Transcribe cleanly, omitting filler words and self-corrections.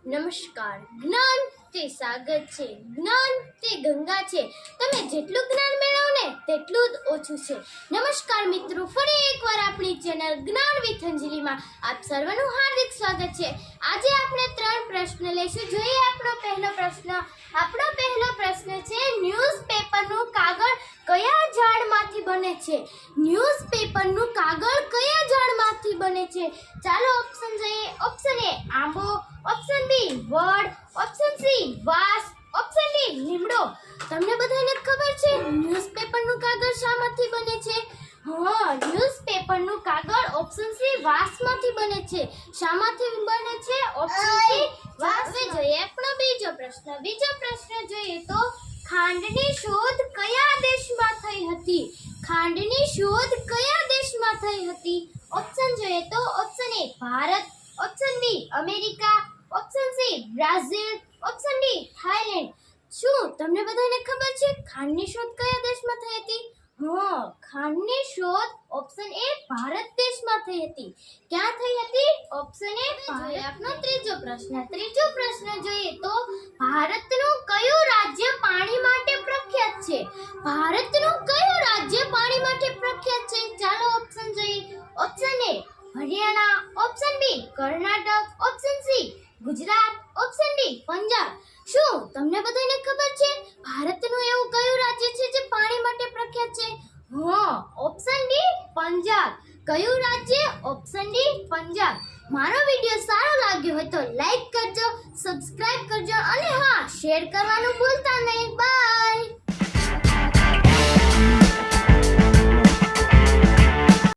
નમસ્કાર. જ્ઞાન તે સાગર છે, જ્ઞાન તે ગંગા છે. તમે જેટલું જ્ઞાન મેળવો ને તેટલું જ ઓછું છે. નમસ્કાર મિત્રો, ફરી એકવાર આપણી ચેનલ જ્ઞાન વિથ અંજલિમાં આપ સર્વનું હાર્દિક સ્વાગત છે. આજે આપણે 3 પ્રશ્ન લઈશું. જોઈએ આપણો પહેલો પ્રશ્ન છે, ન્યૂઝપેપરનું કાગળ કયા ઝાડમાંથી બને છે? ન્યૂઝપેપરનું કાગળ કયા ઝાડમાંથી બને છે? ચાલો ઓપ્શન જોઈએ. ઓપ્શન એ આંબો, ઓપ્શન બી વડ, ઓપ્શન સી વાંસ, ઓપ્શન ડી લીમડો. તમને બધાને ખબર છે ન્યૂઝપેપરનું કાગળ શામાંથી બને છે? હા, ન્યૂઝપેપરનું કાગળ ઓપ્શન સી વાંસમાંથી બને છે. શામાંથી બને છે? ઓપ્શન સી વાંસ. હવે જોઈએ આપણો બીજો પ્રશ્ન જોઈએ તો ખાંડની શોધ કયા દેશમાં થઈ હતી? ખાંડની શોધ કયા દેશમાં થઈ હતી? ઓપ્શન જોઈએ તો option A Bharat, option B America, option C Brazil, option D Thailand. શું તમને બધાને ખબર છે ખાંડની શોધ કયા દેશમાં થઈ હતી? હા, ખાંડની શોધ ઓપ્શન એ ભારત દેશમાં થઈ હતી. ક્યાં થઈ હતી? Option A Bharat. આપનો ત્રીજો પ્રશ્ન જોઈએ તો ભારતનું કયું રાજ્ય પાણી માટે પ્રખ્યાત છે? ભારતનું કયું રાજ્ય પાણી માટે પ્રખ્યાત છે? ચાલો ઓપ્શન જોઈએ. Option A Haryana, option B Karnataka, option C Gujarat, option D Punjab. શું તમને બધાને ખબર છે ભારતનું એવું કયું રાજ્ય છે જે પાણી માટે પ્રખ્યાત છે? હા, ઓપ્શન ડી પંજાબ. કયું રાજ્ય? Option D Punjab. મારો વિડિયો સારો લાગ્યો હોય તો લાઈક કરજો, સબસ્ક્રાઇબ કરજો અને હા, શેર કરવાનું ભૂલતા નહીં. બાય.